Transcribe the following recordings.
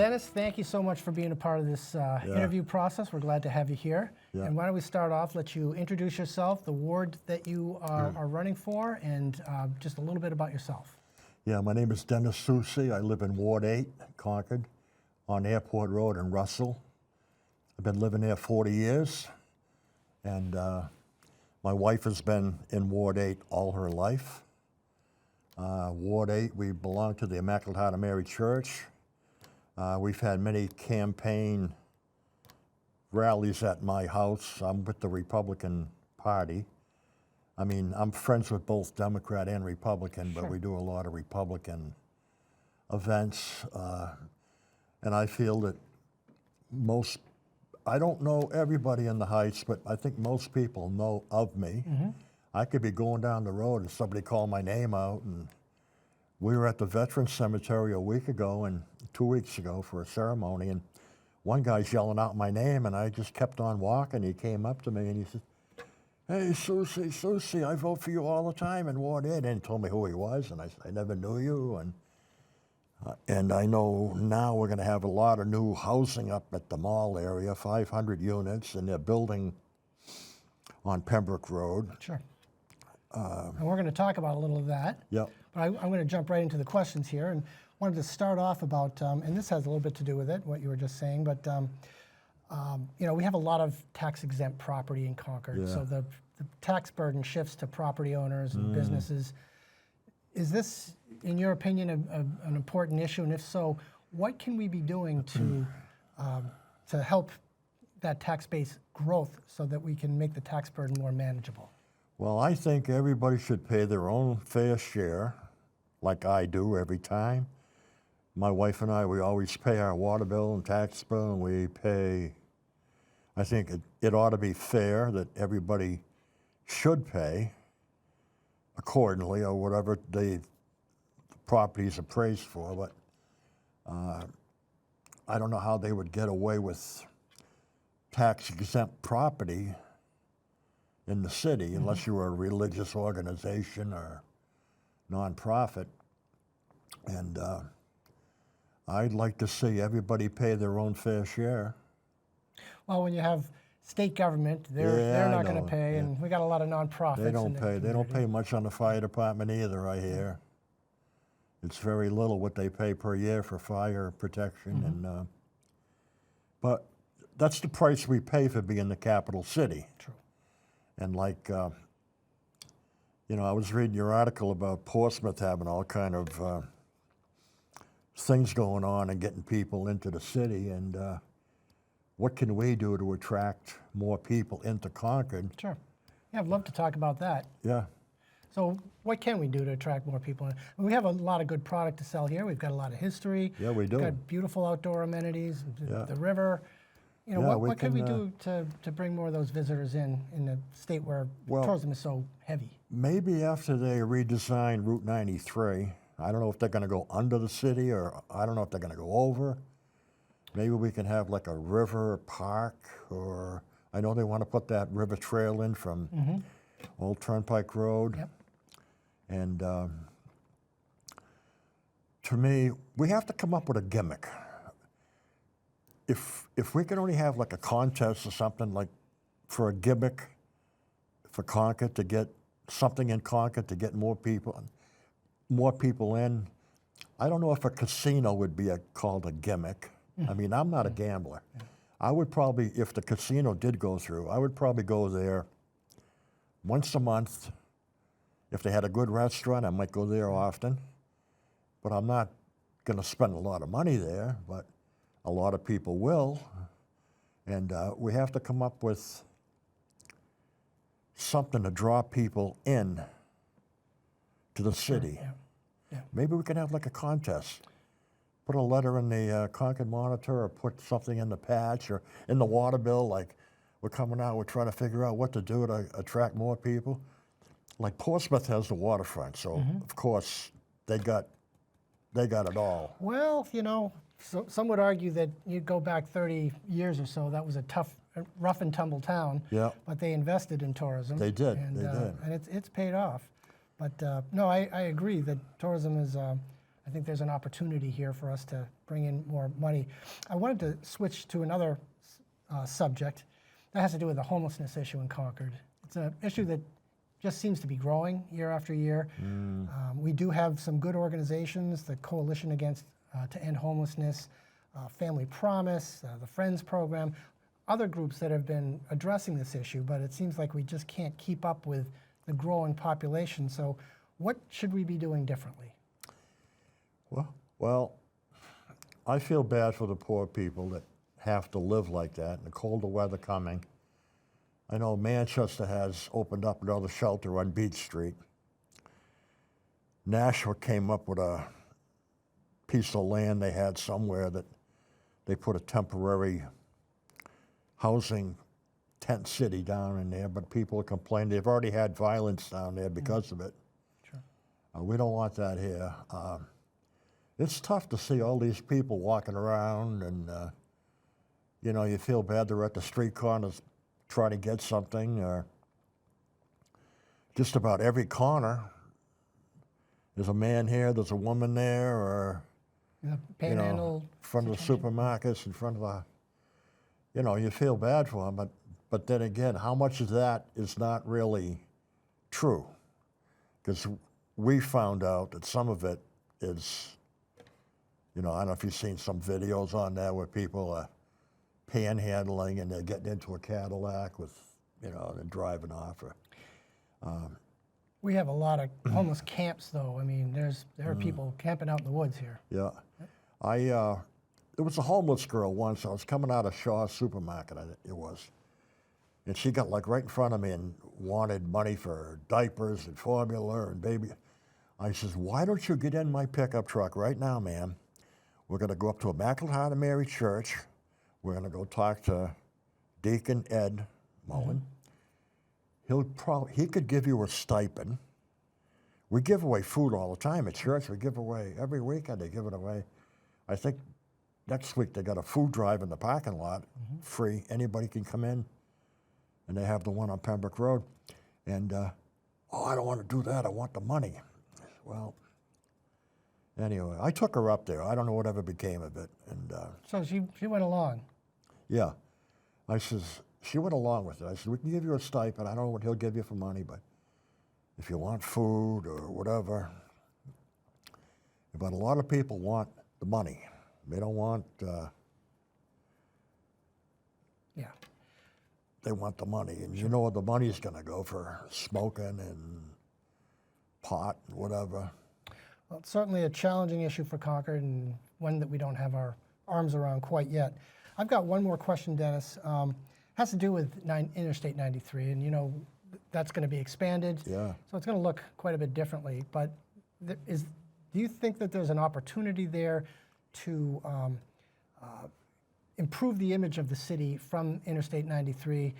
Dennis, thank you so much for being a part of this interview process. We're glad to have you here. Yeah. And why don't we start off, let you introduce yourself, the ward that you are running for, and just a little bit about yourself. Yeah, my name is Dennis Soucy. I live in Ward 8, Concord, on Airport Road in Russell. I've been living there 40 years, and my wife has been in Ward 8 all her life. Ward 8, we belong to the Immaculate Heart of Mary Church. We've had many campaign rallies at my house. I'm with the Republican Party. I mean, I'm friends with both Democrat and Republican, but we do a lot of Republican events. And I feel that I don't know everybody in the Heights, but I think most people know of me. I could be going down the road and somebody call my name out. And we were at the Veterans Cemetery a week ago and 2 weeks ago for a ceremony, and one guy's yelling out my name, and I just kept on walking. He came up to me and he said, "Hey, Soucy, I vote for you all the time in Ward 8." And he told me who he was, and I said, "I never knew you." And I know now we're going to have a lot of new housing up at the mall area, 500 units, and they're building on Pembroke Road. Sure. And we're going to talk about a little of that. Yep. But I'm going to jump right into the questions here, and wanted to start off about, and this has a little bit to do with it, what you were just saying, but you know, we have a lot of tax-exempt property in Concord, so the tax burden shifts to property owners and businesses. Is this, in your opinion, an important issue? And if so, what can we be doing to help that tax base growth so that we can make the tax burden more manageable? Well, I think everybody should pay their own fair share, like I do every time. My wife and I, we always pay our water bill and tax bill, and we pay. I think it ought to be fair that everybody should pay accordingly, or whatever the property is appraised for. But I don't know how they would get away with tax-exempt property in the city unless you were a religious organization or nonprofit. And I'd like to see everybody pay their own fair share. Well, when you have state government, they're not going to pay, and we got a lot of nonprofits. They don't pay. They don't pay much on the fire department either, I hear. It's very little what they pay per year for fire protection, and but that's the price we pay for being the capital city. True. And like, you know, I was reading your article about Portsmouth having all kind of things going on and getting people into the city, and what can we do to attract more people into Concord? Sure. Yeah, I'd love to talk about that. Yeah. So what can we do to attract more people? I mean, we have a lot of good product to sell here. We've got a lot of history. Yeah, we do. We've got beautiful outdoor amenities, Yeah. the river. You know, Yeah, what can we can, do to bring more of those visitors in a state where tourism is so heavy? Maybe after they redesign Route 93, I don't know if they're going to go under the city, or I don't know if they're going to go over. Maybe we can have like a river park, or I know they want to put that river trail in from Old Turnpike Road. Yep. And to me, we have to come up with a gimmick. If we can only have like a contest or something, like for a gimmick for Concord, to get something in Concord to get more people in. I don't know if a casino would be called a gimmick. I mean, I'm not a gambler. I would probably, if the casino did go through, I would probably go there once a month. If they had a good restaurant, I might go there often. But I'm not going to spend a lot of money there, but a lot of people will. And we have to come up with something to draw people in to the city. Yeah. Yeah. Maybe we can have like a contest. Put a letter in the Concord Monitor, or put something in the patch, or in the water bill, like we're coming out, we're trying to figure out what to do to attract more people. Like Portsmouth has the waterfront, so of course they got it all. Well, you know, so some would argue that you go back 30 years or so, that was a tough, rough and tumble town. Yeah. But they invested in tourism. They did. And, they did. And it's paid off. But no, I agree that tourism is a I think there's an opportunity here for us to bring in more money. I wanted to switch to another subject that has to do with the homelessness issue in Concord. It's an issue that just seems to be growing year after year. We do have some good organizations, the Coalition Against to End Homelessness, Family Promise, the Friends Program, other groups that have been addressing this issue, but it seems like we just can't keep up with the growing population. So what should we be doing differently? Well, I feel bad for the poor people that have to live like that, and the colder weather coming. I know Manchester has opened up another shelter on Beach Street. Nashua came up with a piece of land they had somewhere that they put a temporary housing tent city down in there, but people are complaining. They've already had violence down there because of it. Sure. We don't want that here. It's tough to see all these people walking around and, you know, you feel bad they're at the street corners trying to get something. Just about every corner, there's a man here, there's a woman there, or, Panhandle, in front of the supermarkets, in front of the, you know, you feel bad for them, but then again, how much of that is not really true? Because we found out that some of it is, you know, I don't know if you've seen some videos on there where people are panhandling and they're getting into a Cadillac with, you know, and driving off. We have a lot of homeless camps, though. I mean, there are people camping out in the woods here. Yeah. There was a homeless girl once. I was coming out of Shaw's supermarket, it was. And she got like right in front of me and wanted money for diapers and formula and baby. I says, why don't you get in my pickup truck right now, ma'am? We're going to go up to Immaculate Heart of Mary Church. We're going to go talk to Deacon Ed Mullen. He could give you a stipend. We give away food all the time at church. We give away every weekend. They give it away. I think next week they got a food drive in the parking lot, free. Anybody can come in, and they have the one on Pembroke Road. And I don't want to do that. I want the money. Well, anyway, I took her up there. I don't know whatever became of it. And So she went along. yeah, I says, she went along with it. I said, we can give you a stipend. I don't know what he'll give you for money, but if you want food or whatever. But a lot of people want the money. They don't want, Yeah. they want the money. And you know where the money's going to go for smoking and pot and whatever. Well, it's certainly a challenging issue for Concord and one that we don't have our arms around quite yet. I've got one more question, Dennis. Has to do with Interstate 93, and you know that's going to be expanded. Yeah. So it's going to look quite a bit differently. But do you think that there's an opportunity there to improve the image of the city from Interstate 93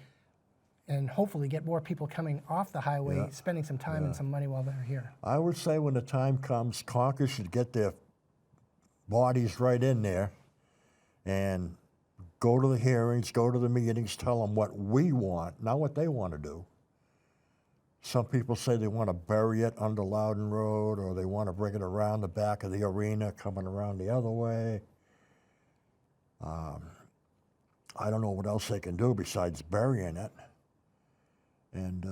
and hopefully get more people coming off the highway, spending some time and some money while they're here? I would say when the time comes, Concord should get their bodies right in there and go to the hearings, go to the meetings, tell them what we want, not what they want to do. Some people say they want to bury it under Loudon Road, or they want to bring it around the back of the arena, coming around the other way. I don't know what else they can do besides burying it. And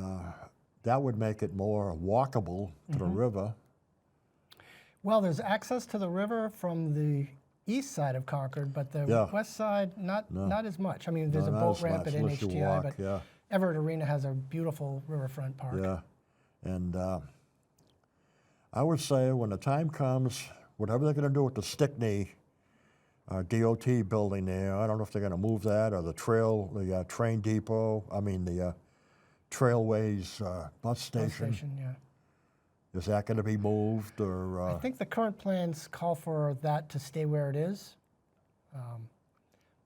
that would make it more walkable to the river. Well, there's access to the river from the east side of Concord, but the west side, not as much. I mean, there's a boat ramp at NHGI, but Everett Arena has a beautiful riverfront park. Yeah, and I would say when the time comes, whatever they're going to do with the Stickney DOT building there, I don't know if they're going to move that or the train depot. I mean the Trailways bus station. Yeah. Is that going to be moved, or? I think the current plans call for that to stay where it is,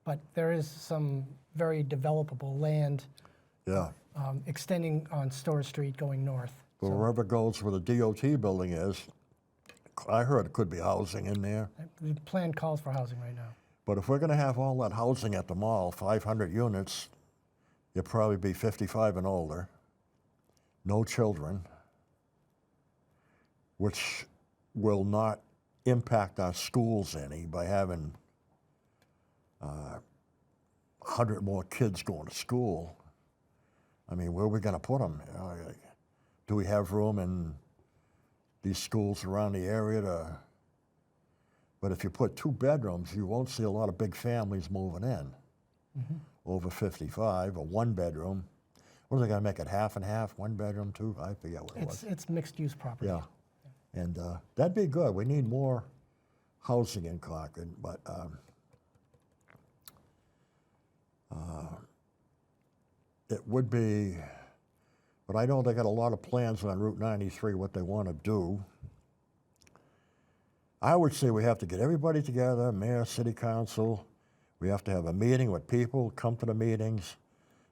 but there is some very developable land extending on Store Street going north. Well, wherever goes where the DOT building is, I heard it could be housing in there. The plan calls for housing right now. But if we're going to have all that housing at the mall, 500 units, you'll probably be 55 and older, no children, which will not impact our schools any by having 100 more kids going to school. I mean, where are we going to put them? You know, do we have room in these schools around the area to? But if you put 2 bedrooms, you won't see a lot of big families moving in over 55, or 1 bedroom. What are they going to make it, half and half, 1 bedroom, 2? I forget what it was. It's mixed use property. Yeah, and that'd be good. We need more housing in Concord, but it would be, but I know they got a lot of plans on Route 93, what they want to do. I would say we have to get everybody together, mayor, city council. We have to have a meeting with people, come to the meetings,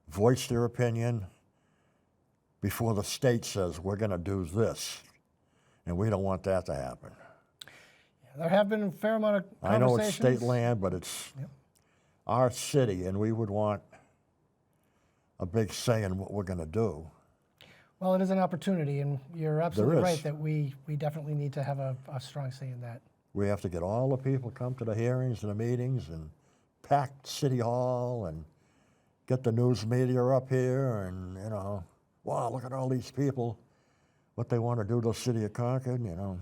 voice their opinion before the state says we're going to do this. And we don't want that to happen. Yeah, there have been a fair amount of I know it's conversations. state land, but it's our city, and we would want a big say in what we're going to do. Well, it is an opportunity, and you're absolutely There is. right that we definitely need to have a strong say in that. We have to get all the people come to the hearings and the meetings and pack City Hall and get the news media up here and, you know, wow, look at all these people, what they want to do to the city of Concord, you know.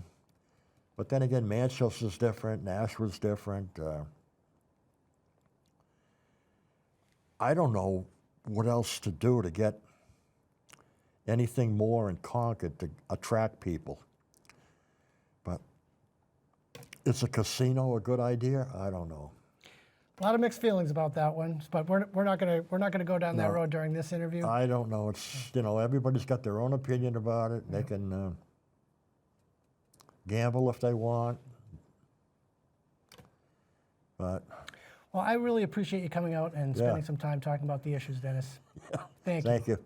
But then again, Manchester's different, Nashville's different. I don't know what else to do to get anything more in Concord to attract people. But is a casino a good idea? I don't know. A lot of mixed feelings about that one, but we're not gonna go down that No. road during this interview. I don't know. It's, you know, everybody's got their own opinion about it. They can gamble if they want. But Well, I really appreciate you coming out and Yeah. spending some time talking about the issues, Dennis. Thank you. thank you.